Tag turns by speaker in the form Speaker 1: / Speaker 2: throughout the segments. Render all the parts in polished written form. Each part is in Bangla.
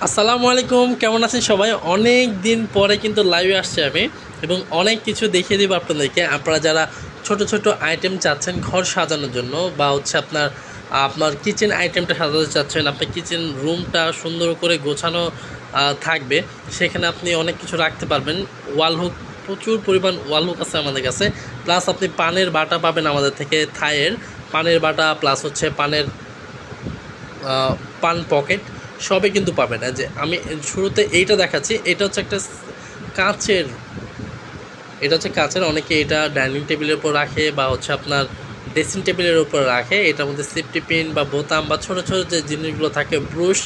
Speaker 1: আসসালামু আলাইকুম, কেমন আছেন সবাই? অনেক দিন পরে কিন্তু লাইভে আসছি আমি এবং অনেক কিছু দেখিয়ে দিব আপনাদেরকে। আপনারা যারা ছোট ছোট আইটেম চাচ্ছেন ঘর সাজানোর জন্য বা হচ্ছে আপনার আপনার কিচেন আইটেমটা সাজাতে চাচ্ছেন, আপনার কিচেন রুমটা সুন্দর করে গোছানো থাকবে, সেখানে আপনি অনেক কিছু রাখতে পারবেন। ওয়াল হুক, প্রচুর পরিমাণ ওয়াল হুক আছে আমাদের কাছে। প্লাস আপনি পানের বাটা পাবেন আমাদের থেকে, থাইয়ের পানের বাটা, প্লাস হচ্ছে পানের পান পকেট সবই কিন্তু পাবেন। যে আমি শুরুতে এইটা দেখাচ্ছি, এটা হচ্ছে একটা কাচের, এটা হচ্ছে কাচের। অনেকে এটা ডাইনিং টেবিলের উপর রাখে বা হচ্ছে আপনার ড্রেসিং টেবিলের উপর রাখে। এটার মধ্যে সেফটি পিন বা বোতাম বা ছোটো ছোটো যে জিনিসগুলো থাকে, ব্রুশ,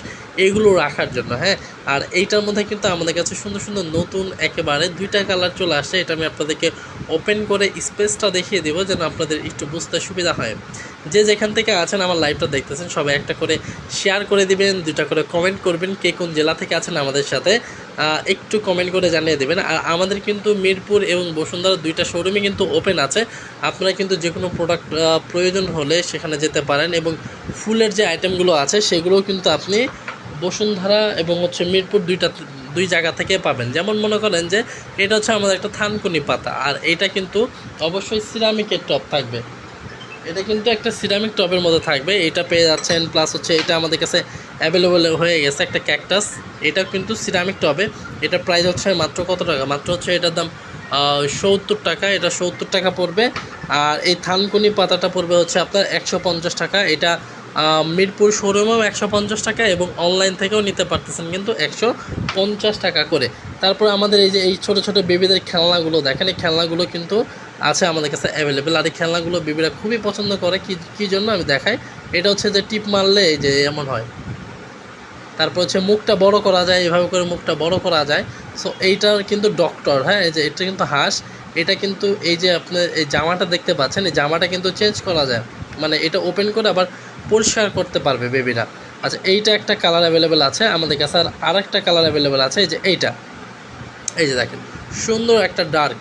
Speaker 1: এইগুলো রাখার জন্য। হ্যাঁ, আর এইটার মধ্যে কিন্তু আমাদের কাছে সুন্দর সুন্দর নতুন একেবারে দুইটা কালার চলে আসে। এটা আমি আপনাদেরকে ওপেন করে স্পেসটা দেখিয়ে দেবো যেন আপনাদের একটু বুঝতে সুবিধা হয়। যে যেখান থেকে আছেন আমার লাইভটা দেখতেছেন, সবাই একটা করে শেয়ার করে দিবেন, দুটা করে কমেন্ট করবেন, কে কোন জেলা থেকে আছেন আমাদের সাথে একটু কমেন্ট করে জানিয়ে দেবেন। আর আমাদের কিন্তু মিরপুর এবং বসুন্ধরা দুইটা শোরুমই কিন্তু ওপেন আছে। আপনারা কিন্তু যে কোনো প্রোডাক্ট প্রয়োজন হলে সেখানে যেতে পারেন, এবং ফুলের যে আইটেমগুলো আছে সেগুলোও কিন্তু আপনি বসুন্ধরা এবং হচ্ছে মিরপুর দুই জায়গা থেকে পাবেন। যেমন মনে করেন যে এটা হচ্ছে আমাদের একটা থানকুনি পাতা, আর এটা কিন্তু অবশ্যই সিরামিকের টপ থাকবে। এটা কিন্তু একটা সিরামিক টবের মধ্যে থাকবে, এটা পেয়ে যাচ্ছেন। প্লাস হচ্ছে এটা আমাদের কাছে অ্যাভেলেবল হয়ে গেছে একটা ক্যাকটাস, এটা কিন্তু সিরামিক টবে। এটা প্রাইস হচ্ছে মাত্র কত টাকা? মাত্র হচ্ছে এটার দাম 70 টাকা। এটা 70 টাকা পড়বে। আর এই থানকুনি পাতাটা পড়বে হচ্ছে আপনার 150 টাকা। এটা মিরপুর শোরুমেও 150 টাকা এবং অনলাইন থেকেও নিতে পারতেছেন কিন্তু 150 টাকা করে। তারপর আমাদের এই যে এই ছোটো ছোটো বেবিদের খেলনাগুলো দেখেন, এই খেলনাগুলো কিন্তু আছে আমাদের কাছে অ্যাভেলেবেল। আর এই খেলনাগুলো বেবিরা খুবই পছন্দ করে। কী জন্য আমি দেখাই। এটা হচ্ছে যে টিপ মারলে এই যে এমন হয়। তারপর হচ্ছে মুখটা বড় করা যায়, এভাবে করে মুখটা বড় করা যায়। সো এইটার কিন্তু ডক্টর, হ্যাঁ, এই যে এটা কিন্তু হাঁস। এটা কিন্তু এই যে আপনার এই জামাটা দেখতে পাচ্ছেন, এই জামাটা কিন্তু চেঞ্জ করা যায়, মানে এটা ওপেন করে আবার পরিষ্কার করতে পারবে বেবিরা। আচ্ছা, এইটা একটা কালার অ্যাভেলেবেল আছে আমাদের কাছে। আর আরেকটা কালার অ্যাভেলেবেল আছে, এই যে এইটা, এই যে দেখেন, সুন্দর একটা ডার্ক।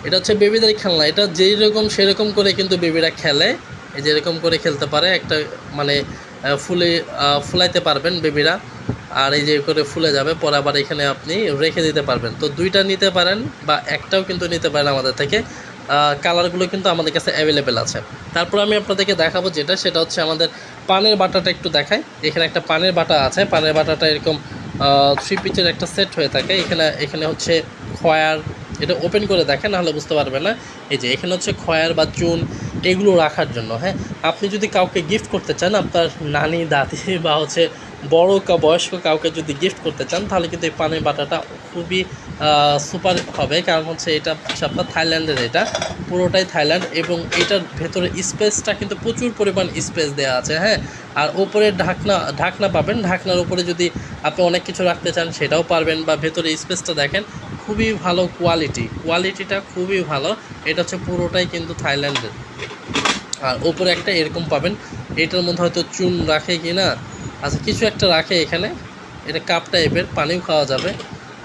Speaker 1: এটা হচ্ছে বেবিদের খেলনা। এটা যেই রকম সেরকম করে কিন্তু বেবিরা খেলে, এই যে এরকম করে খেলতে পারে একটা, মানে ফুলাইতে পারবেন বেবিরা। আর এই যে করে ফুলে যাবে, পরে আবার এখানে আপনি রেখে দিতে পারবেন। তো দুইটা নিতে পারেন বা একটাও কিন্তু নিতে পারেন আমাদের থেকে। কালারগুলো কিন্তু আমাদের কাছে অ্যাভেলেবেল আছে। তারপর আমি আপনাদেরকে দেখাবো যেটা, সেটা হচ্ছে আমাদের পানের বাটাটা একটু দেখাই। এখানে একটা পানের বাটা আছে। পানের বাটাটা এরকম 3 পিচের একটা সেট হয়ে থাকে। এখানে হচ্ছে খয়ার, এটা ওপেন করে দেখেন নাহলে বুঝতে পারবে না। এই যে এখানে হচ্ছে খয়ার বা চুন, এগুলো রাখার জন্য। হ্যাঁ, আপনি যদি কাউকে গিফট করতে চান, আপনার নানি, দাদি বা হচ্ছে বড় বয়স্ক কাউকে যদি গিফট করতে চান, তাহলে কিন্তু এই পানের বাটাটা খুবই সুপার হবে। কারণ হচ্ছে এটা আপনার থাইল্যান্ডের, এটা পুরোটাই থাইল্যান্ড, এবং এটার ভেতরে স্পেসটা কিন্তু প্রচুর পরিমাণ স্পেস দেওয়া আছে। হ্যাঁ, আর ওপরে ঢাকনা পাবেন। ঢাকনার উপরে যদি আপনি অনেক কিছু রাখতে চান সেটাও পারবেন। বা ভেতরে স্পেসটা দেখেন, খুবই ভালো কোয়ালিটিটা খুবই ভালো। এটা হচ্ছে পুরোটাই কিন্তু থাইল্যান্ডের। আর ওপরে একটা এরকম পাবেন, এটার মধ্যে হয়তো চুন রাখে কি না, আচ্ছা কিছু একটা রাখে এখানে। এটা কাপ টাইপের, পানিও খাওয়া যাবে।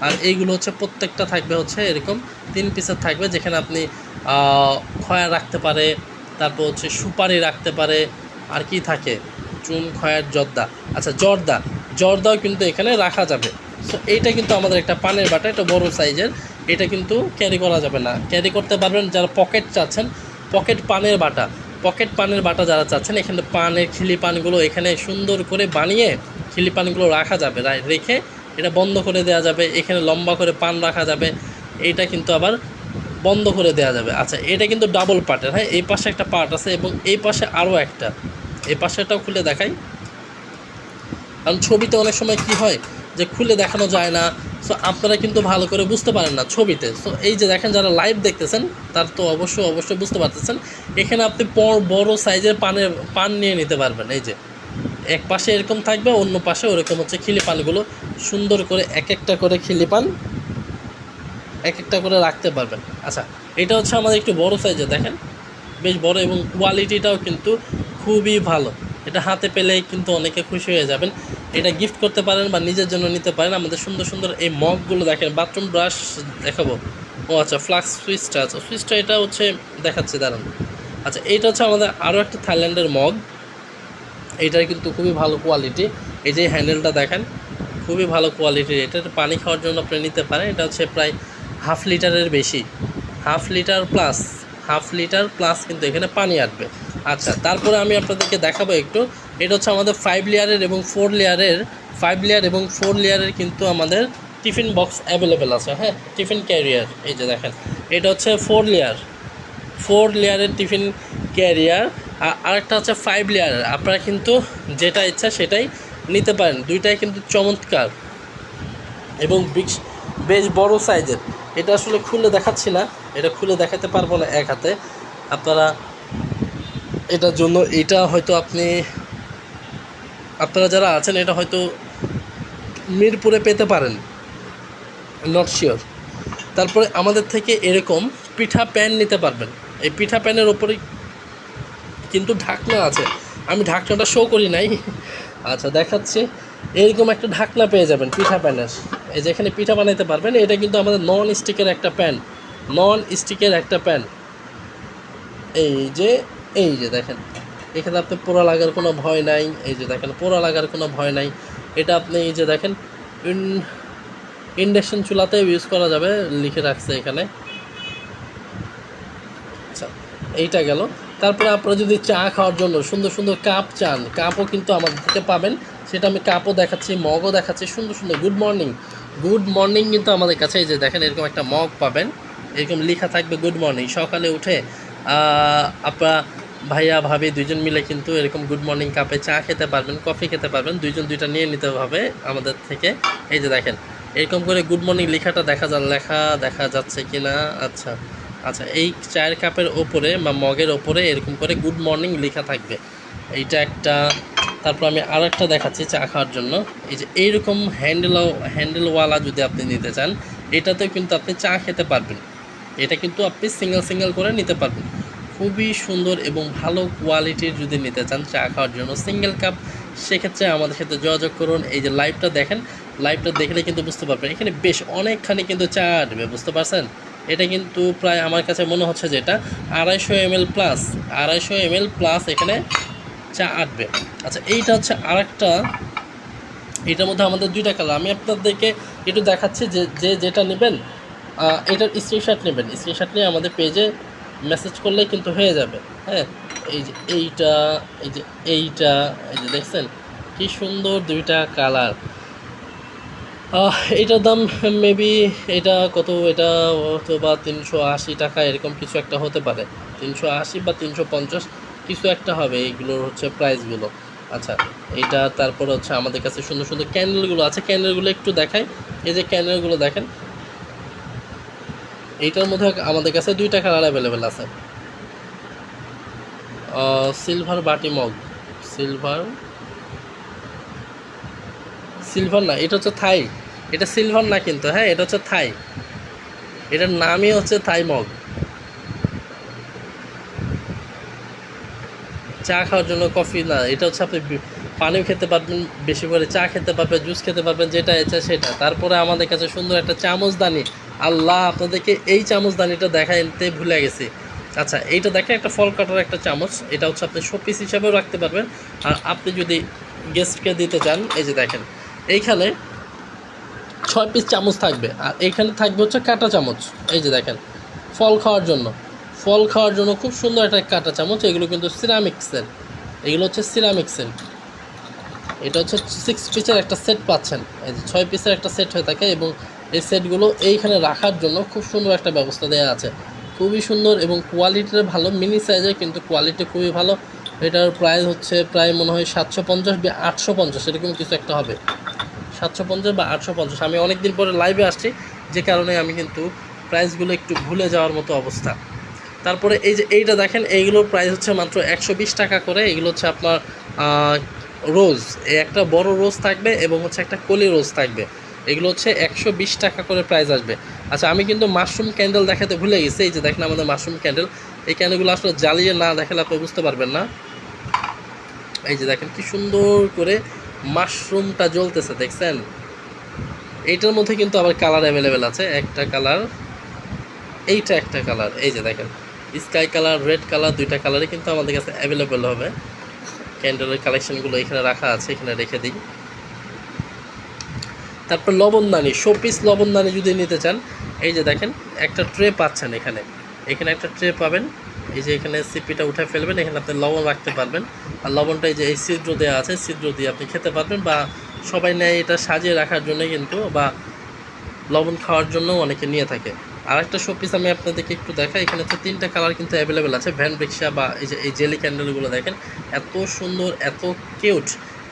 Speaker 1: আর এইগুলো হচ্ছে প্রত্যেকটা থাকবে হচ্ছে এরকম 3 পিসের থাকবে, যেখানে আপনি খয়া রাখতে পারে, তারপর হচ্ছে সুপারি রাখতে পারে। আর কি থাকে, চুন, খয়ার, জর্দা। আচ্ছা, জর্দাও কিন্তু এখানে রাখা যাবে। সো এইটা কিন্তু আমাদের একটা পানের বাটা, এটা বড় সাইজের। এটা কিন্তু ক্যারি করা যাবে না, ক্যারি করতে পারবেন যারা পকেট চাচ্ছেন। পকেট পানের বাটা যারা চাচ্ছেন, এখানে পানের খিলি পানগুলো এখানে সুন্দর করে বানিয়ে খিলি পানগুলো রাখা যাবে, রেখে এটা বন্ধ করে দেওয়া যাবে। এখানে লম্বা করে পান রাখা যাবে, এইটা কিন্তু আবার বন্ধ করে দেওয়া যাবে। আচ্ছা, এটা কিন্তু ডাবল পার্টের। হ্যাঁ, এই পাশে একটা পার্ট আছে এবং এই পাশে আরও একটা, এই পাশেটাও খুলে দেখাই। কারণ ছবিতে অনেক সময় কি হয় যে খুলে দেখানো যায় না। সো আপনারা কিন্তু ভালো করে বুঝতে পারেন না ছবিতে। সো এই যে দেখেন, যারা লাইভ দেখতেছেন তার তো অবশ্যই বুঝতে পারতেছেন। এখানে আপনি বড় সাইজের পান নিয়ে নিতে পারবেন। এই যে এক পাশে এরকম থাকবে, অন্য পাশে ওরকম হচ্ছে খিলি পানগুলো সুন্দর করে এক একটা করে খিলি পান এক একটা করে রাখতে পারবেন। আচ্ছা, এটা হচ্ছে আমাদের একটু বড় সাইজে, দেখেন বেশ বড়, এবং কোয়ালিটিটাও কিন্তু খুবই ভালো। এটা হাতে পেলেই কিন্তু অনেকে খুশি হয়ে যাবেন। এটা গিফট করতে পারেন বা নিজের জন্য নিতে পারেন। আমাদের সুন্দর সুন্দর এই মগগুলো দেখেন, বাথরুম ব্রাশ দেখাবো। ও আচ্ছা, ফ্লাক্স সুইচটা আছে, সুইচটা এটা হচ্ছে দেখাচ্ছে, দাঁড়ান। আচ্ছা, এইটা হচ্ছে আমাদের আরও একটা থাইল্যান্ডের মগ। এইটার কিন্তু খুবই ভালো কোয়ালিটি। এই যে হ্যান্ডেলটা দেখেন, খুবই ভালো কোয়ালিটির। এটার পানি খাওয়ার জন্য আপনি নিতে পারেন। এটা হচ্ছে প্রায় হাফ লিটারের বেশি, হাফ লিটার প্লাস কিন্তু এখানে পানি আসবে। আচ্ছা, তারপরে আমি আপনাদেরকে দেখাবো একটু। এটা হচ্ছে আমাদের 5 লেয়ারের এবং 4 লেয়ারের, 5 লেয়ার এবং 4 লেয়ারের কিন্তু আমাদের টিফিন বক্স অ্যাভেলেবেল আছে। হ্যাঁ, টিফিন ক্যারিয়ার এই যে দেখেন, এটা হচ্ছে 4 লেয়ারের টিফিন ক্যারিয়ার। আর আরেকটা হচ্ছে 5 লেয়ারের। আপনারা কিন্তু যেটা ইচ্ছা সেটাই নিতে পারেন। দুইটাই কিন্তু চমৎকার এবং বেশ বড় সাইজের। এটা আসলে খুলে দেখাচ্ছি না, এটা খুলে দেখাতে পারবো না এক হাতে। আপনারা এটার জন্য এটা হয়তো আপনারা যারা আছেন এটা হয়তো মিরপুরে পেতে পারেন, নট শিওর। তারপরে আমাদের থেকে এরকম পিঠা প্যান নিতে পারবেন। এই পিঠা প্যানের ওপরে কিন্তু ঢাকনা আছে, আমি ঢাকনাটা শো করি নাই। আচ্ছা, দেখাচ্ছি। এরকম একটা ঢাকনা পেয়ে যাবেন পিঠা প্যানের, এই যেখানে পিঠা বানাইতে পারবেন। এটা কিন্তু আমাদের নন স্টিকের একটা প্যান। এই যে দেখেন, এখানে আপনি পোড়া লাগার কোনো ভয় নাই। এই যে দেখেন, পোড়া লাগার কোনো ভয় নাই। এটা আপনি এই যে দেখেন ইন্ডাকশন চুলাতেও ইউজ করা যাবে, লিখে রাখছে এখানে। আচ্ছা, এইটা গেল। তারপরে আপনারা যদি চা খাওয়ার জন্য সুন্দর সুন্দর কাপ চান, কাপও কিন্তু আমাদের থেকে পাবেন। সেটা আমি কাপও দেখাচ্ছি, মগও দেখাচ্ছি, সুন্দর সুন্দর গুড মর্নিং কিন্তু আমাদের কাছে। এই যে দেখেন, এরকম একটা মগ পাবেন, এরকম লেখা থাকবে গুড মর্নিং। সকালে উঠে আপনারা ভাইয়া ভাবি দুইজন মিলে কিন্তু এরকম গুড মর্নিং কাপে চা খেতে পারবেন, কফি খেতে পারবেন। দুইজন দুইটা নিয়ে নিতে হবে আমাদের থেকে। এই যে দেখেন, এরকম করে গুড মর্নিং লেখাটা দেখা যাচ্ছে কি না? আচ্ছা, এই চায়ের কাপের ওপরে বা মগের ওপরে এরকম করে গুড মর্নিং লেখা থাকবে, এইটা একটা। তারপর আমি আর একটা দেখাচ্ছি চা খাওয়ার জন্য। এই যে এইরকম হ্যান্ডেলওয়ালা যদি আপনি নিতে চান, এটাতেও কিন্তু আপনি চা খেতে পারবেন। এটা কিন্তু আপনি সিঙ্গেল করে নিতে পারবেন। খুবই সুন্দর এবং ভালো কোয়ালিটির যদি নিতে চান চা খাওয়ার জন্য সিঙ্গেল কাপ, সেক্ষেত্রে আমাদের সাথে যোগাযোগ করুন। এই যে লাইভটা দেখেন, লাইভটা দেখলে কিন্তু বুঝতে পারবেন এখানে বেশ অনেকখানি কিন্তু চা আসবে, বুঝতে পারছেন? এটা কিন্তু প্রায় আমার কাছে মনে হচ্ছে যে এটা 250 ml প্লাস এখানে চা আসবে। আচ্ছা, এইটা হচ্ছে আরেকটা। এটার মধ্যে আমাদের দুইটা কালার, আমি আপনাদেরকে একটু দেখাচ্ছি। যেটা নেবেন এটার স্ক্রিনশট নেবেন, স্ক্রিনশট নিয়ে আমাদের পেজে মেসেজ করলেই কিন্তু হয়ে যাবে। হ্যাঁ, এই যে এইটা দেখছেন কি সুন্দর দুইটা কালার। এটার দাম মেবি এটা কত, এটা হয়তো বা 380 টাকা এরকম কিছু একটা হতে পারে, 380 বা 350 কিছু একটা হবে এইগুলোর হচ্ছে প্রাইসগুলো। আচ্ছা, এইটা তারপরে হচ্ছে আমাদের কাছে সুন্দর সুন্দর ক্যান্ডেলগুলো আছে, ক্যান্ডেলগুলো একটু দেখাই। এই যে ক্যান্ডেলগুলো দেখেন, এইটার মধ্যে আমাদের কাছে দুইটা কালার অ্যাভেলেবেল আছে। সিলভার বাটি মগ, সিলভার না, এটা হচ্ছে থাই। এটা সিলভার না কিন্তু, হ্যাঁ, এটা হচ্ছে থাই। এটার নামই হচ্ছে থাই মগ। চা খাওয়ার জন্য, কফি না, এটা হচ্ছে আপনি পানিও খেতে পারবেন বেশি করে, চা খেতে পারবেন, জুস খেতে পারবেন, যেটা ইচ্ছা সেটা। তারপরে আমাদের কাছে সুন্দর একটা চামচদানি, আল্লাহ আপনাদেরকে এই চামচদানিটা দেখাইতে ভুলে গেছি। আচ্ছা, এইটা দেখেন, একটা ফল কাটার একটা চামচ। এটা হচ্ছে আপনি শোপিস হিসাবেও রাখতে পারবেন, আর আপনি যদি গেস্টকে দিতে চান, এই যে দেখেন এইখানে 6 পিস চামচ থাকবে, আর এইখানে থাকবে হচ্ছে কাঁটা চামচ। এই যে দেখেন, ফল খাওয়ার জন্য খুব সুন্দর একটা কাঁটা চামচ। এগুলো কিন্তু সিরামিক্সের, এটা হচ্ছে 6 পিসের একটা সেট পাচ্ছেন। এই যে 6 পিসের একটা সেট হয়ে থাকে, এবং এই সেটগুলো এইখানে রাখার জন্য খুব সুন্দর একটা ব্যবস্থা দেওয়া আছে, খুবই সুন্দর এবং কোয়ালিটির ভালো, মিনি সাইজের কিন্তু কোয়ালিটি খুবই ভালো। এটার প্রাইস হচ্ছে প্রায় মনে হয় 750 বা 850 এরকম কিছু একটা হবে, 750 বা 850। আমি অনেক দিন পরে লাইভে আসছি, যে কারণে আমি কিন্তু প্রাইসগুলো একটু ভুলে যাওয়ার মতো অবস্থা। তারপরে এই যে এইটা দেখেন, এইগুলোর প্রাইস হচ্ছে মাত্র 120 টাকা করে। এগুলো হচ্ছে আপনার রোজ, একটা বড় রোজ থাকবে এবং হচ্ছে একটা কলি রোজ থাকবে। এগুলো হচ্ছে 120 টাকা করে প্রাইস আসবে। আচ্ছা, আমি কিন্তু মাশরুম ক্যান্ডেল দেখাতে ভুলে গেছি। এই যে দেখেন আমাদের মাশরুম ক্যান্ডেল, এই ক্যান্ডেলগুলো আসলে জ্বালিয়ে না দেখালে আপনি বুঝতে পারবেন না। এই যে দেখেন কি সুন্দর করে মাশরুমটা জ্বলতেছে, দেখছেন? এইটার মধ্যে কিন্তু আবার কালার অ্যাভেলেবেল আছে, একটা কালার, এইটা একটা কালার। এই যে দেখেন, স্কাই কালার, রেড কালার, দুইটা কালারই কিন্তু আমাদের কাছে অ্যাভেলেবেল হবে। ক্যান্ডেলের কালেকশনগুলো এখানে রাখা আছে, এখানে রেখে দিই। তারপর লবণদানি, শোপিস লবণদানি যদি নিতে চান, এই যে দেখেন একটা ট্রে পাচ্ছেন এখানে, এখানে একটা ট্রে পাবেন। এই যে এখানে সিপিটা উঠে ফেলবেন, এখানে আপনি লবণ রাখতে পারবেন। আর লবণটা এই যে এই ছিদ্র দেওয়া আছে, ছিদ্র দিয়ে আপনি খেতে পারবেন, বা সবাই নেয় এটা সাজিয়ে রাখার জন্য কিন্তু, বা লবণ খাওয়ার জন্য অনেকে নিয়ে থাকে। আর একটা শোপিস আমি আপনাদেরকে একটু দেখাই, এখানে তো 3টা কালার কিন্তু অ্যাভেলেবেল আছে। ভ্যান রিক্সা বা এই যে এই জেলি ক্যান্ডেলগুলো দেখেন এত সুন্দর, এত কিউট।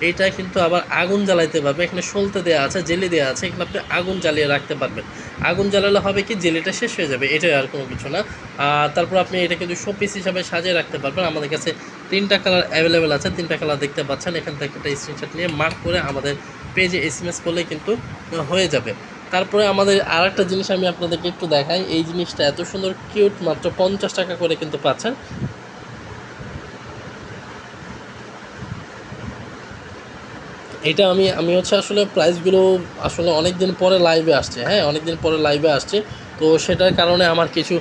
Speaker 1: এইটা কিন্তু আবার আগুন জ্বালাইতে পারবে, এখানে সলতে দেওয়া আছে, জেলি দেওয়া আছে, এখানে আপনি আগুন জ্বালিয়ে রাখতে পারবেন। আগুন জ্বালালে হবে কি, জেলিটা শেষ হয়ে যাবে, এটাই আর কোনো কিছু না। আর তারপর আপনি এটা কিন্তু শোপিস হিসাবে সাজিয়ে রাখতে পারবেন। আমাদের কাছে 3টা কালার অ্যাভেলেবেল আছে, 3টা কালার দেখতে পাচ্ছেন। এখান থেকে একটা স্ক্রিনশট নিয়ে মার্ক করে আমাদের পেজে SMS করলে কিন্তু হয়ে যাবে। তারপরে আমাদের আর একটা জিনিস আমি আপনাদেরকে একটু দেখাই, এই জিনিসটা এত সুন্দর কিউট, মাত্র 50 টাকা করে কিন্তু পাচ্ছেন। এটা আমি হচ্ছে আসলে প্রাইসগুলো আসলে অনেক দিন পরে লাইভে আসছে, হ্যাঁ অনেক দিন পরে লাইভে আসছে, তো সেটার কারণে আমার কিছু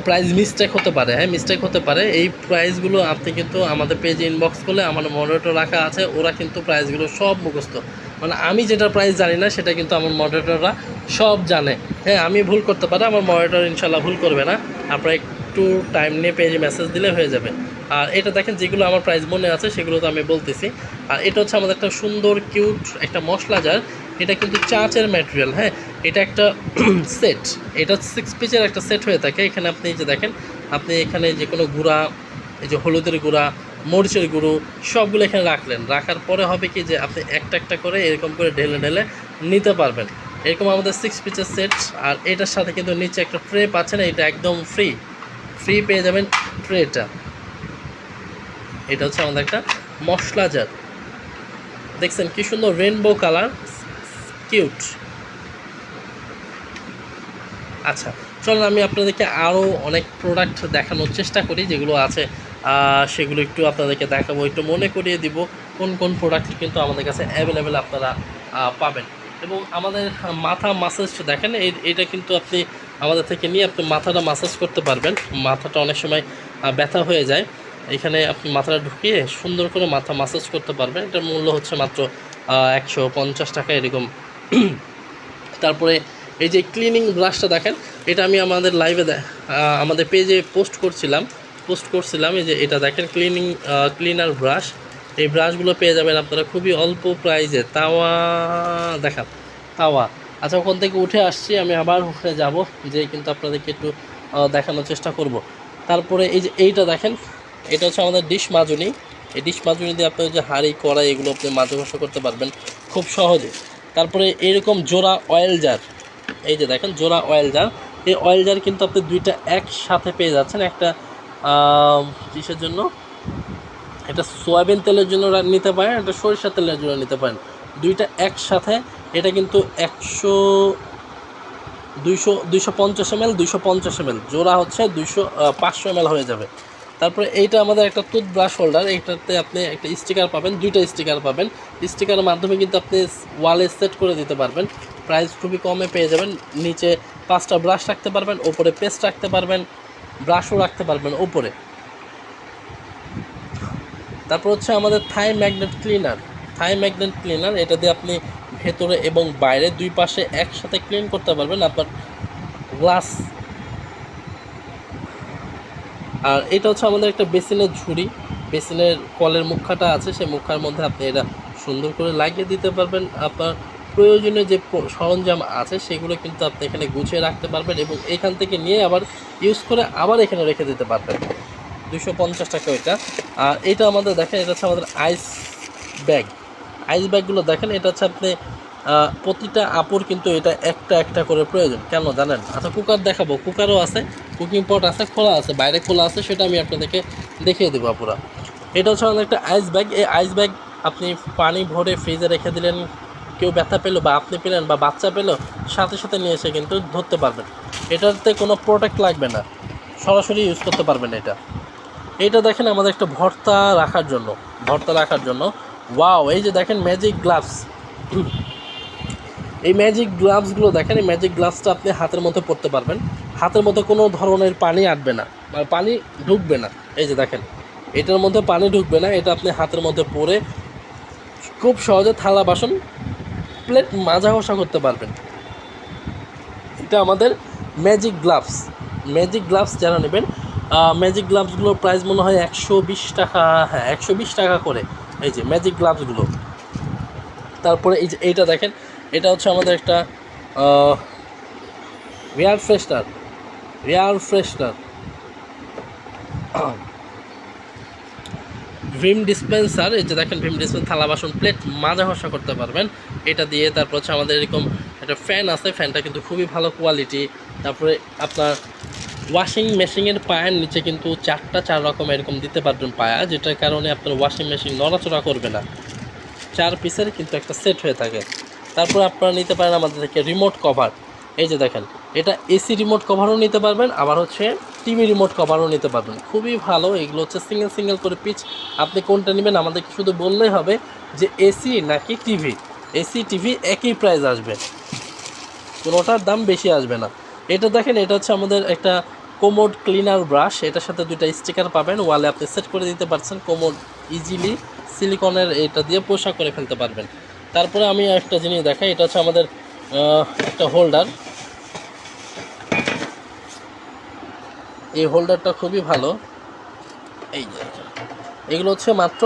Speaker 1: প্রাইস মিস্টেক হতে পারে, হ্যাঁ মিস্টেক হতে পারে। এই প্রাইসগুলো আপনি কিন্তু আমাদের পেজে ইনবক্স করলে আমার মডারেটর রাখা আছে, ওরা কিন্তু প্রাইসগুলো সব মুখস্থ, মানে আমি যেটা প্রাইস জানি না সেটা কিন্তু আমার মডারেটররা সব জানে। হ্যাঁ আমি ভুল করতে পারি, আমার মডারেটর ইনশাল্লাহ ভুল করবে না। আপনারা একটু টাইম নিয়ে পেজে মেসেজ দিলে হয়ে যাবে। আর এটা দেখেন যেগুলো আমার প্রাইস মনে আছে সেগুলো তো আমি বলতেছি। আর এটা হচ্ছে আমাদের একটা সুন্দর কিউট একটা মশলা জার, এটা কিন্তু চাঁচের ম্যাটেরিয়াল, হ্যাঁ এটা একটা সেট, এটা 6 পিসের একটা সেট হয়ে থাকে। এখানে আপনি যে দেখেন, আপনি এখানে যে কোনো গুঁড়া, এই যে হলুদের গুঁড়া, মরিচের গুঁড়ো সবগুলো এখানে রাখলেন, রাখার পরে হবে কি যে আপনি একটা একটা করে এরকম করে ঢেলে ঢেলে নিতে পারবেন। এরকম আমাদের 6 পিসের সেট। আর এটার সাথে কিন্তু নিচে একটা ট্রে পাচ্ছেন, এটা একদম ফ্রি ফ্রি পেয়ে যাবেন ট্রেটা। এটা হচ্ছে আমাদের একটা মশলা জার, দেখছেন কি সুন্দর রেনবো কালার, কিউট। আচ্ছা চলুন আমি আপনাদেরকে আরও অনেক প্রোডাক্ট দেখানোর চেষ্টা করি যেগুলো আছে, সেগুলো একটু আপনাদেরকে দেখাবো, একটু মনে করিয়ে দিব কোন কোন প্রোডাক্ট কিন্তু আমাদের কাছে অ্যাভেলেবেল আপনারা পাবেন। এবং আমাদের মাথা মাসাজ দেখেন, এটা কিন্তু আপনি আমাদের থেকে নিয়ে আপনি মাথাটা মাসাজ করতে পারবেন। মাথাটা অনেক সময় ব্যথা হয়ে যায়, এখানে আপনি মাথাটা ঢুকিয়ে সুন্দর করে মাথা মাসাজ করতে পারবেন। এটার মূল্য হচ্ছে মাত্র 150 টাকা এরকম। তারপরে এই যে ক্লিনিং ব্রাশটা দেখেন, এটা আমি আমাদের লাইভে আমাদের পেজে পোস্ট করছিলাম। এই যে এটা দেখেন ক্লিনার ব্রাশ, এই ব্রাশগুলো পেয়ে যাবেন আপনারা খুবই অল্প প্রাইসে। তাওয়া আচ্ছা ওখান থেকে উঠে আসছি, আমি আবার উঠে যাব, যে কিন্তু আপনাদেরকে একটু দেখানোর চেষ্টা করব। তারপরে এই যে এইটা দেখেন, এটা হচ্ছে আমাদের ডিশ মাজুনি। এই ডিশ মাজুনি দিয়ে আপনি যে হাঁড়ি কড়াই এগুলো আপনি মাজা ঘষা করতে পারবেন খুব সহজে। তারপরে এরকম জোড়া অয়েল জার, এই যে দেখেন জোড়া অয়েল জার, এই অয়েল জার কিন্তু আপনি দুইটা একসাথে পেয়ে যাচ্ছেন। একটা কিসের জন্য, এটা সয়াবিন তেলের জন্য নিতে পারেন, এটা সরিষা তেলের জন্য নিতে পারেন, দুইটা একসাথে। এটা কিন্তু 250 ml 250 ml জোড়া হচ্ছে 500 ml হয়ে যাবে। তারপরে এইটা আমাদের একটা টুথব্রাশ হোল্ডার, এইটাতে আপনি একটা স্টিকার পাবেন, দুইটা স্টিকার পাবেন। স্টিকারের মাধ্যমে কিন্তু আপনি ওয়ালে সেট করে দিতে পারবেন, প্রাইস খুবই কমে পেয়ে যাবেন। নিচে 5টা ব্রাশ রাখতে পারবেন, ওপরে পেস্ট রাখতে পারবেন, ব্রাশও রাখতে পারবেন ওপরে। তারপর হচ্ছে আমাদের থাই ম্যাগনেট ক্লিনার, এটা দিয়ে আপনি ভেতরে এবং বাইরে দুই পাশে একসাথে ক্লিন করতে পারবেন আপনার গ্লাস। আর এটা হচ্ছে আমাদের একটা বেসিনের ঝুড়ি, বেসিনের কলের মুখাটা আছে, সেই মুখার মধ্যে আপনি এটা সুন্দর করে লাগিয়ে দিতে পারবেন। আপনার প্রয়োজনীয় যে সরঞ্জাম আছে সেগুলো কিন্তু আপনি এখানে গুছিয়ে রাখতে পারবেন, এবং এখান থেকে নিয়ে আবার ইউজ করে আবার এখানে রেখে দিতে পারবেন। 250 টাকা এটা। আর এটা আমাদের দেখেন, এটা হচ্ছে আমাদের আইস ব্যাগগুলো দেখেন, এটা হচ্ছে আপনি প্রতিটা আপুর কিন্তু এটা একটা একটা করে প্রয়োজন, কেন জানেন? আচ্ছা কুকার দেখাবো, কুকারও আছে, কুকিং পট আছে, খোলা আছে, বাইরে খোলা আছে, সেটা আমি আপনাদেরকে দেখিয়ে দেবো আপুরা। এটা হচ্ছে আমাদের একটা আইস ব্যাগ, এই আইস ব্যাগ আপনি পানি ভরে ফ্রিজে রেখে দিলেন, কেউ ব্যথা পেলো বা আপনি পেলেন বা বাচ্চা পেলো, সাথে সাথে নিয়ে এসে কিন্তু ধরতে পারবেন। এটাতে কোনো প্রোটেক্ট লাগবে না, সরাসরি ইউজ করতে পারবেন এটা দেখেন আমাদের একটা ভর্তা রাখার জন্য। ওয়াও, এই যে দেখেন ম্যাজিক গ্লাভস, এই ম্যাজিক গ্লাভসগুলো দেখেন, এই ম্যাজিক গ্লাভসটা আপনি হাতের মধ্যে পরতে পারবেন, হাতের মধ্যে কোনো ধরনের পানি আটবে না, মানে পানি ঢুকবে না। এই যে দেখেন এটার মধ্যে পানি ঢুকবে না, এটা আপনি হাতের মধ্যে পরে খুব সহজে থালা বাসন প্লেট মাজা ঘষা করতে পারবেন। এটা আমাদের ম্যাজিক গ্লাভস। ম্যাজিক গ্লাভস যারা নেবেন, ম্যাজিক গ্লাভসগুলোর প্রাইস মনে হয় 120 টাকা, হ্যাঁ 120 টাকা করে। এই যে ম্যাজিক গ্লাভসগুলো। তারপরে এই যে এইটা দেখেন, এটা হচ্ছে আমাদের একটা এয়ার ফ্রেশনার। এয়ার ফ্রেশনার ভিম ডিসপেন্সার। এই যে দেখেন ভিম ডিসপেন্সার, থালা বাসন প্লেট মাজা ঘষা করতে পারবেন এটা দিয়ে। তারপর হচ্ছে আমাদের এরকম একটা ফ্যান আছে, ফ্যানটা কিন্তু খুবই ভালো কোয়ালিটি। তারপরে আপনার ওয়াশিং মেশিনের পায়ের নিচে কিন্তু 4 রকম এরকম দিতে পারবেন পায়া, যেটার কারণে আপনার ওয়াশিং মেশিন নড়াচড়া করবে না। 4 পিসের কিন্তু একটা সেট হয়ে থাকে। তারপর আপনারা নিতে পারেন আমাদের থেকে রিমোট কভার। এই যে দেখেন, এটা এসি রিমোট কভারও নিতে পারবেন, আবার হচ্ছে টিভি রিমোট কভারও নিতে পারবেন। খুবই ভালো। এগুলো হচ্ছে সিঙ্গেল সিঙ্গেল করে পিচ। আপনি কোনটা নেবেন আমাদেরকে শুধু বললেই হবে যে এসি নাকি টিভি। এসি টিভি একই প্রাইস আসবে, কোনোটার দাম বেশি আসবে না। এটা দেখেন, এটা হচ্ছে আমাদের একটা কোমোড ক্লিনার ব্রাশ। এটার সাথে 2টা স্টিকার পাবেন, ওয়ালে আপনি সেট করে দিতে পারছেন। কোমোড ইজিলি সিলিকনের এটা দিয়ে পোশাক করে ফেলতে পারবেন। তারপরে আমি একটা জিনিস দেখাই, এটা হচ্ছে আমাদের একটা হোল্ডার। এই হোল্ডারটা খুবই ভালো। এই যে এগুলো হচ্ছে মাত্র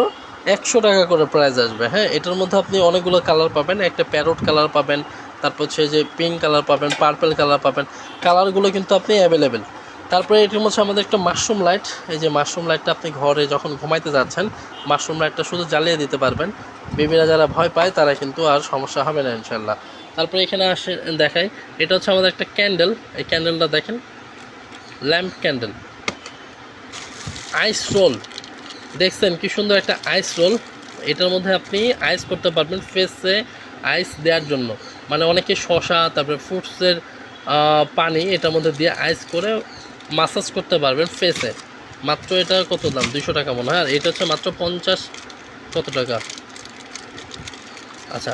Speaker 1: 100 টাকা করে প্রাইস আসবে। হ্যাঁ, এটার মধ্যে আপনি অনেকগুলো কালার পাবেন। একটা প্যারোট কালার পাবেন, তারপর হচ্ছে যে পিঙ্ক কালার পাবেন, পার্পল কালার পাবেন। কালারগুলো কিন্তু আপনি অ্যাভেলেবেল। তারপরে এটির মধ্যে আমাদের একটা মাশরুম লাইট। এই যে মাশরুম লাইটটা আপনি ঘরে যখন ঘুমাইতে যাচ্ছেন, মাশরুম লাইটটা শুধু জ্বালিয়ে দিতে পারবেন। বেবিরা যারা ভয় পায় তারা কিন্তু আর সমস্যা হবে না ইনশাল্লাহ। তারপরে এখানে আসে দেখাই, এটা হচ্ছে আমাদের একটা ক্যান্ডেল। এই ক্যান্ডেলটা দেখেন, ল্যাম্প ক্যান্ডেল। আইস রোল, দেখছেন কি সুন্দর একটা আইস রোল। এটার মধ্যে আপনি আইস করতে পারবেন ফেসে আইস দেওয়ার জন্য। মানে অনেকে শসা, তারপরে ফ্রুটসের পানি এটার মধ্যে দিয়ে আইস করে মাসাজ করতে পারবেন ফেসে। মাত্র এটা কত দাম? 200 টাকা মনে হয়। আর এটা হচ্ছে মাত্র 50 কত টাকা। আচ্ছা,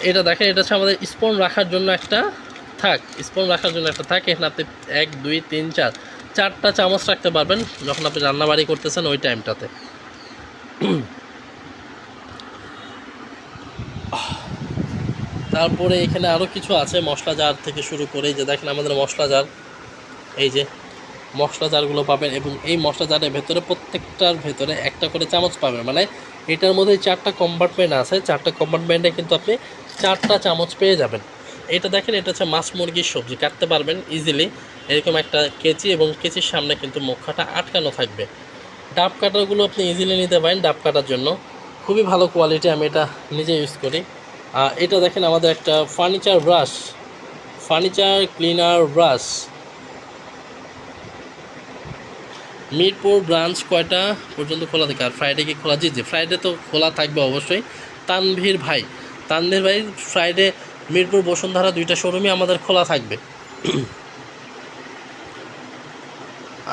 Speaker 1: এটা দেখেন, এটা হচ্ছে আমাদের স্পুন রাখার জন্য একটা থাক। স্পুন রাখার জন্য একটা থাক। এখানে আপনি 1 2 3 4 4টা চামচ রাখতে পারবেন যখন আপনি রান্নাবাড়ি করতেছেন ওই টাইমটাতে। তারপরে এখানে আরও কিছু আছে, মশলা জার থেকে শুরু করে। যে দেখেন আমাদের মশলা জার, এই যে মশলা জারগুলো পাবেন। এবং এই মশলা জারের ভেতরে প্রত্যেকটার ভেতরে একটা করে চামচ পাবেন। মানে এটার মধ্যে 4টা কম্পার্টমেন্ট আছে, 4টা কম্পার্টমেন্টে কিন্তু আপনি 4টা চামচ পেয়ে যাবেন। এটা দেখেন, এটা হচ্ছে মাছ মুরগির সবজি কাটতে পারবেন ইজিলি। এরকম একটা কেচি, এবং কেচির সামনে কিন্তু মুখাটা আটকানো থাকবে। ডাব কাটারগুলো আপনি ইজিলি নিতে পারেন ডাব কাটার জন্য। খুবই ভালো কোয়ালিটি, আমি এটা নিজে ইউজ করি। এটা দেখেন আমাদের একটা furniture brush, furniture cleaner brush. Mirpur branch কয়টা পর্যন্ত খোলা থাকে? আর ফ্রাইডে কি খোলা? জি জি, ফ্রাইডে তো খোলা থাকবে অবশ্যই। তানভীর ভাই, তানভীর ভাই, ফ্রাইডে মিরপুর বসুন্ধরা 2টা শোরুমই আমাদের খোলা থাকবে।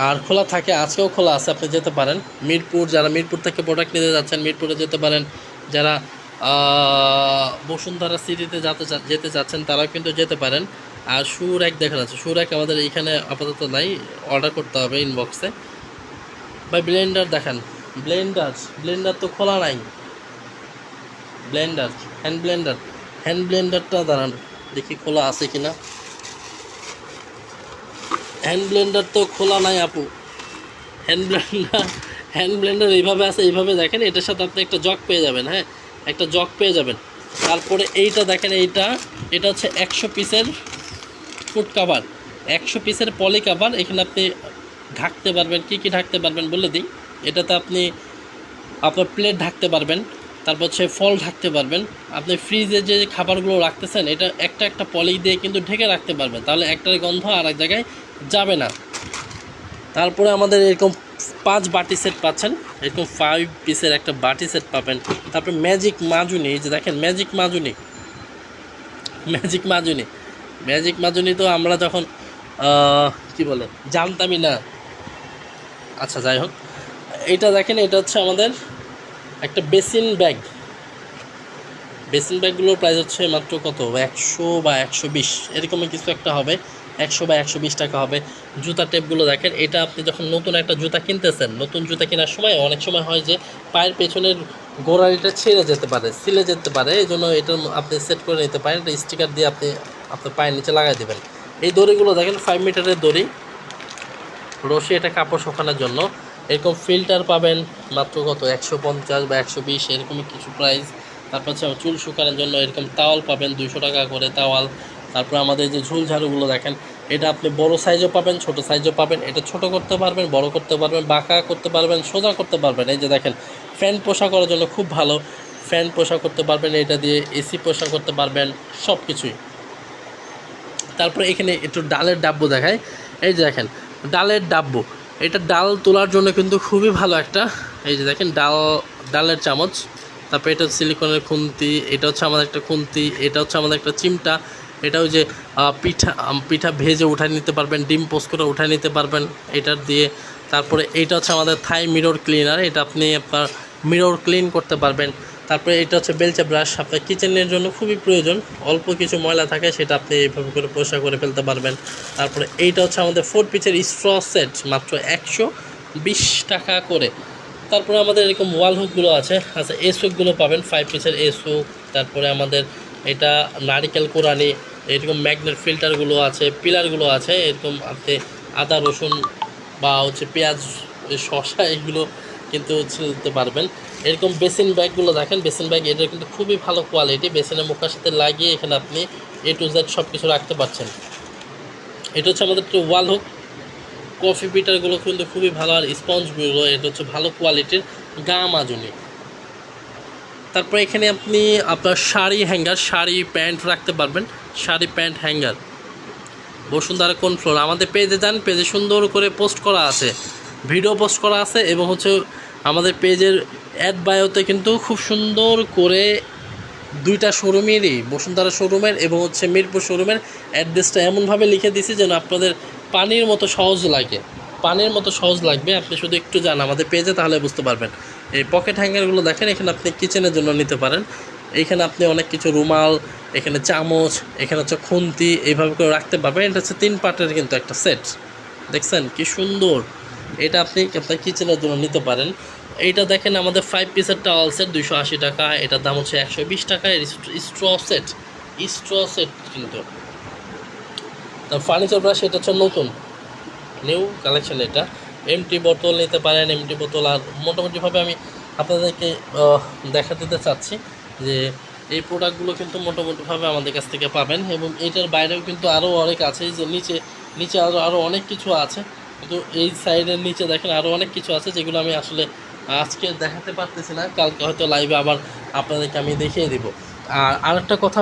Speaker 1: আর খোলা থাকে, আজকেও খোলা আছে, আপনি যেতে পারেন। মিরপুর, যারা মিরপুর থেকে প্রোডাক্ট নিতে যাচ্ছেন মিরপুরে যেতে পারেন। যারা বসুন্ধরা সিটিতে যেতে চাচ্ছেন তারাও কিন্তু যেতে পারেন। আর সুর এক দেখা যাচ্ছে, সুর এক আমাদের এইখানে আপাতত নাই, অর্ডার করতে হবে ইনবক্সে। ভাই ব্লেন্ডার দেখান। ব্লেন্ডার তো খোলা নাই। ব্লেন্ডার, হ্যান্ড ব্লেন্ডারটা দাঁড়ান দেখি খোলা আছে কিনা। হ্যান্ড ব্লেন্ডার তো খোলা নাই আপু। হ্যান্ড ব্লেন্ডার এইভাবে আছে, এইভাবে দেখেন। এটার সাথে আপনি একটা জগ পেয়ে যাবেন। হ্যাঁ, একটা জগ পেয়ে যাবেন। তারপরে এইটা দেখেন, এটা হচ্ছে 100 পিসের ফুড কাভার, 100 পিসের পলি কাভার। এখানে আপনি ঢাকতে পারবেন, কি ঢাকতে পারবেন বলে দিই। এটাতে আপনি আপনার প্লেট ঢাকতে পারবেন, তারপর হচ্ছে ফল ঢাকতে পারবেন। আপনি ফ্রিজে যে খাবারগুলো রাখতেছেন এটা একটা পলি দিয়ে কিন্তু ঢেকে রাখতে পারবেন, তাহলে একটার গন্ধ আর এক জায়গায় যাবে না। তারপরে আমাদের এরকম 5 বাটি সেট পাচ্ছেন, এরকম 5 পিসের একটা বাটি সেট পাবেন। তারপরে ম্যাজিক মাজুনি, এই যে দেখেন ম্যাজিক মাজুনি তো আমরা যখন কি বলে জানতামই না। আচ্ছা যাই হোক, এইটা দেখেন, এটা হচ্ছে আমাদের একটা বেসিন ব্যাগগুলোর প্রাইস হচ্ছে মাত্র কত, 100 বা 120 এরকমই কিছু একটা হবে। 100 বা 120 টাকা হবে। জুতা টেপগুলো দেখেন, এটা আপনি যখন নতুন একটা জুতা কিনতেছেন, নতুন জুতা কেনার সময় অনেক সময় হয় যে পায়ের পেছনের গোড়ালিটা ছিঁড়ে যেতে পারে, ছিলে যেতে পারে, এই জন্য এটা আপনি সেট করে নিতে পারেন। এটা স্টিকার দিয়ে আপনি আপনার পায়ের নিচে লাগাই দেবেন। এই দড়িগুলো দেখেন 5 মিটারের দড়ি, রশি, এটা কাপড় শুকানোর জন্য। এরকম ফিল্টার পাবেন মাত্র কত 150 বা 120 এরকমই কিছু প্রাইস। তারপর হচ্ছে চুল শুকানোর জন্য এরকম তাওয়াল পাবেন 200 টাকা করে তাওয়াল। তারপর আমাদের যে ঝুল ঝাড়ুগুলো দেখেন, এটা আপনি বড় সাইজও পাবেন, ছোট সাইজও পাবেন। এটা ছোট করতে পারবেন, বড় করতে পারবেন, বাঁকা করতে পারবেন, সোজা করতে পারবেন। এই যে দেখেন, ফ্যান পোষা করার জন্য খুব ভালো, ফ্যান পোষা করতে পারবেন এটা দিয়ে, এসি পোষা করতে পারবেন, সব কিছুই। তারপরে এখানে একটু ডালের ডাব্বু দেখায়। এই যে দেখেন ডালের ডাব্বু, এটা ডাল তোলার জন্য কিন্তু খুবই ভালো একটা। এই যে দেখেন ডালের চামচ। তারপরে এটা সিলিকনের খুন্তি, এটা হচ্ছে আমাদের একটা খুন্তি, এটা হচ্ছে আমাদের একটা চিমটা। এটা ওই যে পিঠা ভেজে উঠায় নিতে পারবেন, ডিম পোস্ট করে উঠায় নিতে পারবেন এটার দিয়ে। তারপরে এইটা হচ্ছে আমাদের থাই মিরর ক্লিনার, এটা আপনি আপনার মিরর ক্লিন করতে পারবেন। তারপরে এটা হচ্ছে বেলচা ব্রাশ, আপনার কিচেনের জন্য খুবই প্রয়োজন। অল্প কিছু ময়লা থাকে সেটা আপনি এইভাবে করে পরিষ্কার করে ফেলতে পারবেন। তারপরে এইটা হচ্ছে আমাদের 4 পিসের স্ট্র সেট, মাত্র 120 টাকা করে। তারপরে আমাদের এরকম ওয়াল হুকগুলো আছে, আচ্ছা এস হুকগুলো পাবেন 5 পিসের এস হুক। তারপরে আমাদের এটা নারিকেল কোরানি, এরকম ম্যাগনেট ফিল্টারগুলো আছে, পিলারগুলো আছে। এরকম আপনি আদা রসুন বা হচ্ছে পেঁয়াজ, শসা, এগুলো কিন্তু দিতে পারবেন। এরকম বেসিন ব্যাগগুলো দেখেন, বেসিন ব্যাগ এটা কিন্তু খুবই ভালো কোয়ালিটি। বেসিনের মুখের সাথে লাগিয়ে এখানে আপনি A to Z সব কিছু রাখতে পারছেন। এটা হচ্ছে আমাদের একটু ওয়াল হুক। কফি পিটারগুলো কিন্তু খুবই ভালো, আর স্পঞ্জগুলো এটা হচ্ছে ভালো কোয়ালিটির, গা মাজুনি। তারপরে এখানে আপনি আপনার শাড়ি হ্যাঙ্গার, শাড়ি প্যান্ট রাখতে পারবেন, শাড়ি প্যান্ট হ্যাঙ্গার। বসুন্ধরা কোন ফ্লোর, আমাদের পেজে যান, পেজে সুন্দর করে পোস্ট করা আছে, ভিডিও পোস্ট করা আছে, এবং হচ্ছে আমাদের পেজের অ্যাড বায়োতে কিন্তু খুব সুন্দর করে দুইটা শোরুমেরই, বসুন্ধরা শোরুমের এবং হচ্ছে মিরপুর শোরুমের অ্যাড্রেসটা এমনভাবে লিখে দিয়েছি যেন আপনাদের পানির মতো সহজ লাগে, পানির মতো সহজ লাগবে। আপনি শুধু একটু যান আমাদের পেজে, তাহলে বুঝতে পারবেন। এই পকেট হ্যাঙ্গারগুলো দেখেন, এখানে আপনি কিচেনের জন্য নিতে পারেন। এইখানে আপনি অনেক কিছু রুমাল, এখানে চামচ, এখানে হচ্ছে খুন্তি, এইভাবে করে রাখতে পারবেন। এটা হচ্ছে 3 পার্টের কিন্তু একটা সেট, দেখছেন কি সুন্দর। এটা আপনি আপনার কিচেনের জন্য নিতে পারেন। এইটা দেখেন আমাদের 5 পিসের টাওয়াল সেট 280 টাকা, এটার দাম হচ্ছে 120 টাকা। স্ট্র সেট, স্ট্র সেট কিন্তু। তার ফার্নিচার ব্রাশ, এটা হচ্ছে নতুন নিউ কালেকশন। এটা এমটি বোতল নিতে পারেন, এমটি বোতল। আর মোটামুটিভাবে আমি আপনাদেরকে দেখা দিতে চাচ্ছি যে এই প্রোডাক্টগুলো কিন্তু মোটামুটিভাবে আমাদের কাছ থেকে পাবেন। এবং এটার বাইরেও কিন্তু আরও অনেক আছে, যে নিচে নিচে আরও অনেক কিছু আছে, কিন্তু এই সাইডের নিচে দেখেন আরও অনেক কিছু আছে, যেগুলো আমি আসলে আজকে দেখাতে পারতেছি না, কালকে হয়তো লাইভে আবার আপনাদেরকে আমি দেখিয়ে দিব। আর আরেকটা কথা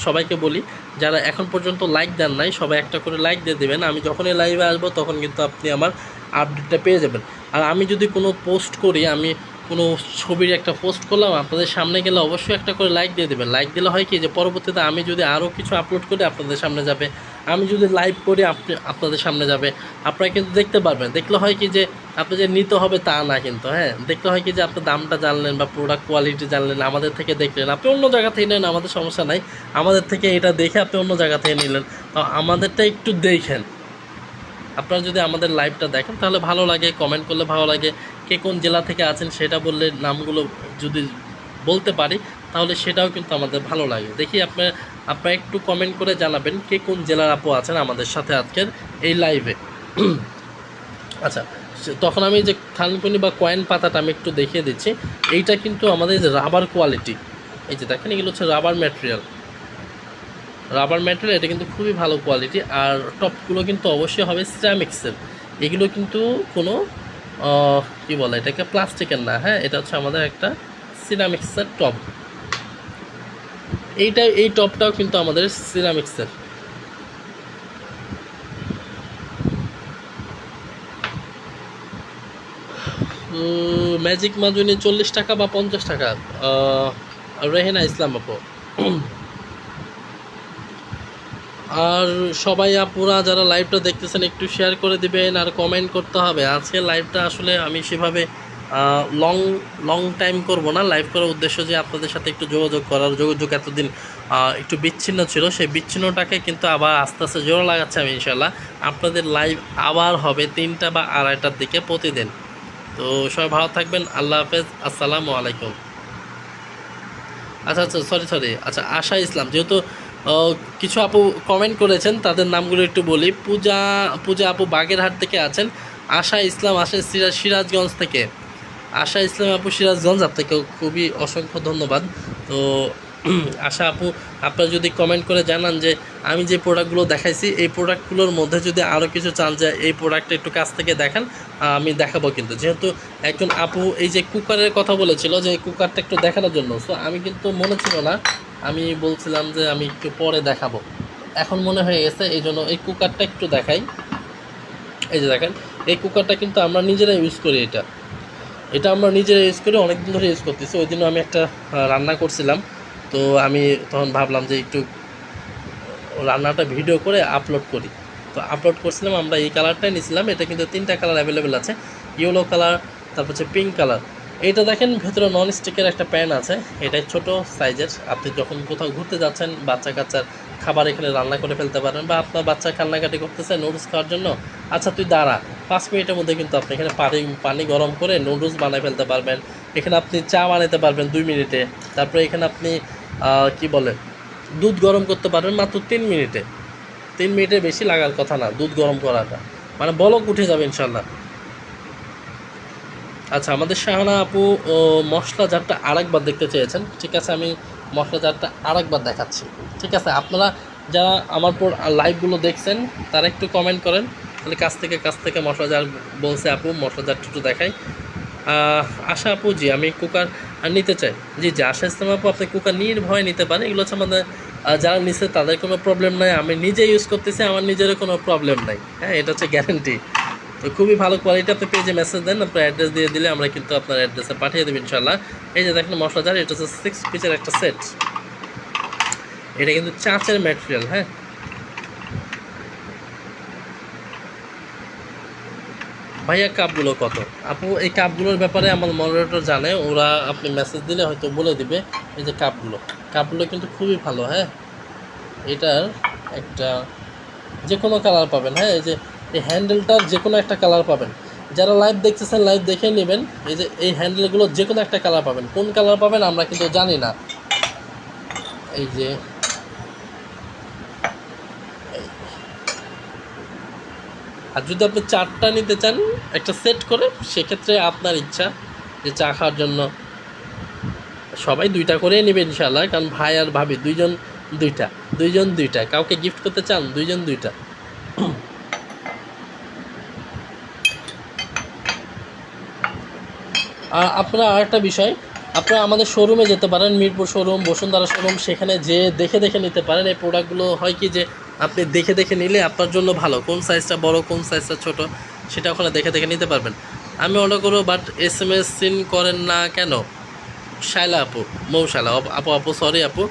Speaker 1: সবাইকে বলি, যারা এখন পর্যন্ত লাইক দেন নাই, সবাই একটা করে লাইক দিয়ে দেবেন। আমি যখনই লাইভে আসবো তখন কিন্তু আপনি আমার আপডেটটা পেয়ে যাবেন। আর আমি যদি কোনো পোস্ট করি, আমি কোনো ছবির একটা পোস্ট করলাম, আপনাদের সামনে গেলে অবশ্যই একটা করে লাইক দিয়ে দেবেন। লাইক দিলে হয় কি, যে পরবর্তীতে আমি যদি আরও কিছু আপলোড করি আপনাদের সামনে যাবে, আমি যদি লাইভ করি আপনাদের সামনে যাবে, আপনারা কিন্তু দেখতে পারবেন। দেখলে হয় কি, যে আপনি যে নিতে হবে তা না কিন্তু, হ্যাঁ, দেখলে হয় কি, যে আপনার দামটা জানলেন বা প্রোডাক্ট কোয়ালিটি জানলেন, আমাদের থেকে দেখলেন, আপনি অন্য জায়গা থেকে নেন, আমাদের সমস্যা নাই। আমাদের থেকে এটা দেখে আপনি অন্য জায়গা থেকে নিলেন, তো আমাদেরটা একটু দেখেন। আপনারা যদি আমাদের লাইভটা দেখেন তাহলে ভালো লাগে, কমেন্ট করলে ভালো লাগে। কে কোন জেলা থেকে আছেন সেটা বললে, নামগুলো যদি বলতে পারি তাহলে সেটাও কিন্তু আমাদের ভালো লাগে। দেখি আপনারা একটু কমেন্ট করে জানাবেন কে কোন জেলার আপু আছেন আমাদের সাথে আজকের এই লাইভে। আচ্ছা, তখন আমি যে থানকুনি বা কয়েন পাতাটা আমি একটু দেখিয়ে দিচ্ছি। এইটা কিন্তু আমাদের যে রাবার কোয়ালিটি, এই যে দেখেন এগুলো হচ্ছে রাবার ম্যাটেরিয়াল, এটা কিন্তু খুবই ভালো কোয়ালিটি। আর টপগুলো কিন্তু অবশ্যই হবে সিরামিক্সের, এগুলো কিন্তু কোনো কী বলে এটাকে, প্লাস্টিকের না, হ্যাঁ, এটা হচ্ছে আমাদের একটা সিরামিক্সের টপ। এই টপটাও কিন্তু আমাদের সিরামিক্সের। ম্যাজিক মাজুনি 40 টাকা বা 50 টাকা। রেহেনা ইসলাম আপু। আর সবাই আপুরা যারা লাইভটা দেখতেছেন একটু শেয়ার করে দিবেন আর কমেন্ট করতে হবে। আজকে লাইভটা আসলে আমি সেভাবে লং টাইম করব না, লাইভ করার উদ্দেশ্য যে আপনাদের সাথে একটু যোগাযোগ এতদিন একটু বিচ্ছিন্ন ছিল, সেই বিচ্ছিন্নটাকে কিন্তু আবার আস্তে আস্তে জোড়া লাগাচ্ছে আমি ইনশাল্লাহ। আপনাদের লাইভ আবার হবে 3টা বা 2:30টার দিকে প্রতিদিন। তো সবাই ভালো থাকবেন, আল্লাহ হাফেজ, আসসালামু আলাইকুম। আচ্ছা আচ্ছা, সরি, আচ্ছা আশা ইসলাম, যেহেতু কিছু আপু কমেন্ট করেছেন তাদের নামগুলো একটু বলি। পূজা পূজা আপু বাগেরহাট থেকে আছেন। আশা ইসলাম আসেন সিরাজগঞ্জ থেকে। আশা ইসলাম আপু সিরাজগঞ্জ, আপনাকে খুবই অসংখ্য ধন্যবাদ। তো আশা আপু, আপনারা যদি কমেন্ট করে জানান যে আমি যে প্রোডাক্টগুলো দেখাইছি এই প্রোডাক্টগুলোর মধ্যে যদি আরও কিছু চান যে এই প্রোডাক্টটা একটু কাছ থেকে দেখান, আমি দেখাবো। কিন্তু যেহেতু একজন আপু এই যে কুকারের কথা বলেছিল যে এই কুকারটা একটু দেখানোর জন্য, সো আমি কিন্তু মনে ছিল না, আমি বলছিলাম যে আমি একটু পরে দেখাবো, এখন মনে হয়ে গেছে, এই জন্য এই কুকারটা একটু দেখাই। এই যে দেখেন, এই কুকারটা কিন্তু আমরা নিজেরা ইউজ করি। এটা আমরা নিজেরা ইউজ করি, অনেক দিন ধরে ইউজ করতেছি। ওই দিনও আমি একটা রান্না করছিলাম, তো আমি তখন ভাবলাম যে একটু রান্নাটা ভিডিও করে আপলোড করি। তো আপলোড করছিলাম, আমরা এই কালারটাই নিয়েছিলাম। এটা কিন্তু 3টা কালার অ্যাভেলেবেল আছে, ইয়েলো কালার, তারপর হচ্ছে পিঙ্ক কালার। এইটা দেখেন ভেতরে নন স্টিকের একটা প্যান আছে, এটাই ছোট সাইজের। আপনি যখন কোথাও ঘুরতে যাচ্ছেন, বাচ্চা কাচ্চার খাবার এখানে রান্না করে ফেলতে পারেন, বা আপনার বাচ্চা কান্নাকাটি করতেছে নুডলস খাওয়ার জন্য, আচ্ছা তুই দাঁড়া, 5 মিনিটের মধ্যে কিন্তু আপনি এখানে পানি গরম করে নুডলস বানিয়ে ফেলতে পারবেন। এখানে আপনি চা বানাতে পারবেন 2 মিনিটে। তারপরে এখানে আপনি কি বলে দুধ গরম করতে পারবেন মাত্র 3 মিনিটে। 3 মিনিটের বেশি লাগার কথা না দুধ গরম করাটা, মানে বলক উঠে যাবে ইনশাল্লাহ। আচ্ছা, আমাদের শাহানা আপু মশলা জারটা আরেকবার দেখতে চেয়েছেন। ঠিক আছে, আমি মশলা জারটা আরেকবার দেখাচ্ছি। ঠিক আছে, আপনারা যারা আমার পর লাইভগুলো দেখছেন তারা একটু কমেন্ট করেন, তাহলে কাছ থেকে মশলা জার বলছে আপু, মশলা জারটা একটু দেখাই। আশা আপু, জি আমি কুকার নিতে চাই। জি আশা ইসলাম আপু, আপনি কুকার নির্ভয়ে নিতে পারেন। এগুলো হচ্ছে আমাদের যারা নিচ্ছে তাদের কোনো প্রবলেম নাই, আমি নিজে ইউজ করতেছি, আমার নিজেরও কোনো প্রবলেম নাই। হ্যাঁ, এটা হচ্ছে গ্যারেন্টি। তো খুবই ভালো কোয়ালিটি। আপনি পেজে মেসেজ দেন, আপনার অ্যাড্রেস দিয়ে দিলে আমরা কিন্তু আপনার অ্যাড্রেসে পাঠিয়ে দেবো ইনশাল্লাহ। এই যে দেখেন মশলা জার, এটা হচ্ছে 6 পিসের একটা সেট। এটা কিন্তু চাঁচের ম্যাটেরিয়াল। হ্যাঁ, ভাইয়া কাপগুলো কত? আপু, এই কাপগুলোর ব্যাপারে আমার মডারেটর জানে, ওরা আপনি মেসেজ দিলে হয়তো বলে দিবে। এই যে কাপগুলো কিন্তু খুবই ভালো। হ্যাঁ, এটার একটা যে কোনো কালার পাবেন। হ্যাঁ, এই যে এই হ্যান্ডেলটার যে কোনো একটা কালার পাবেন। যারা লাইভ দেখতেছেন লাইভ দেখে নেবেন। এই যে এই হ্যান্ডেলগুলো যে কোনো একটা কালার পাবেন, কোন কালার পাবেন আমরা কিন্তু জানি না। এই যে আর যদি আপনি 4টা নিতে চান একটা সেট করে, সেক্ষেত্রে আপনার ইচ্ছা, যে চা খাওয়ার জন্য সবাই 2টা করেই নেবে ইনশাআল্লাহ, কারণ ভাই আর ভাবি দুইজন দুইটা, কাউকে গিফট করতে চান 2জন 2টা। আর আপনারা আরেকটা বিষয়, আপনারা আমাদের শোরুমে যেতে পারেন, মিরপুর শোরুম, বসুন্ধরা শোরুম, সেখানে যে দেখে নিতে পারেন। এই প্রোডাক্টগুলো হয় কি যে আপনি দেখে নিলে আপনার জন্য ভালো, কোন সাইজটা বড় কোন সাইজটা ছোট সেটা ওখানে দেখে নিতে পারবেন। আমি অর্ডার করবো, বাট SMS সিন করেন না কেন? শায়লা আপু, মৌশালা আপু সরি আপু,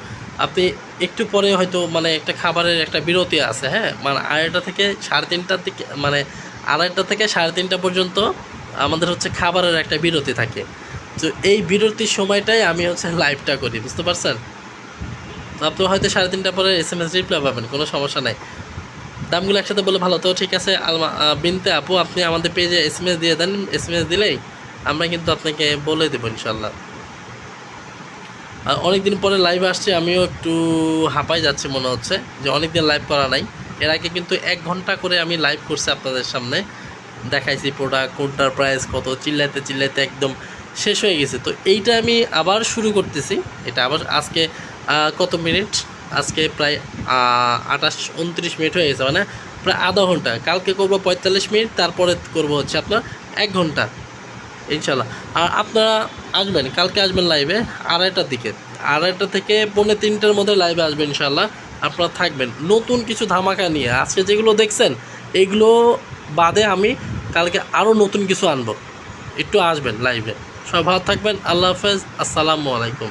Speaker 1: আপনি একটু পরে হয়তো মানে একটা খাবারের একটা বিরতি আছে। হ্যাঁ, মানে 2:30 থেকে 3:30টার দিকে, মানে 2:30 থেকে 3:30 পর্যন্ত আমাদের হচ্ছে খাবারের একটা বিরতি থাকে। তো এই বিরতির সময়টাই আমি হচ্ছে লাইভটা করি, বুঝতে পারছেন? তো আপনি হয়তো 3:30 পরে SMS রিপ্লাই পাবেন, কোনো সমস্যা নাই। দামগুলো একসাথে বলে ভালো। তো ঠিক আছে বিনতে আপু, আপনি আমাদের পেজে SMS দিয়ে দেন, SMS দিলেই আমরা কিন্তু আপনাকে বলে দেবো ইনশাল্লাহ। আর অনেক দিন পরে লাইভ আসছে, আমিও একটু হাঁপাই যাচ্ছে, মনে হচ্ছে যে অনেক দিন লাইভ করা নাই। এর আগে কিন্তু 1 ঘন্টা করে আমি লাইভ করছি, আপনাদের সামনে দেখাইছি প্রোডাক্ট কোনটার প্রাইস কত, চিল্লাইতে একদম শেষ হয়ে গেছে। তো এইটা আমি আবার শুরু করতেছি। এটা আবার আজকে কত মিনিট, আজকে প্রায় 29 মিনিট হয়ে গেছে, মানে প্রায় আধা ঘন্টা। কালকে করবো 45 মিনিট, তারপরে করবো হচ্ছে আপনার 1 ঘন্টা ইনশাল্লাহ। আর আপনারা আসবেন, কালকে আসবেন লাইভে 2:30টার দিকে, 2:30 থেকে 2:45টার মধ্যে লাইভে আসবেন ইনশাল্লাহ। আপনারা থাকবেন নতুন কিছু ধামাকা নিয়ে। আজকে যেগুলো দেখছেন এইগুলো বাদে আমি কালকে আরও নতুন কিছু আনবো, একটু আসবেন লাইভে। সবাই ভালো থাকবেন, আল্লাহ হাফেজ, আসসালামু আলাইকুম।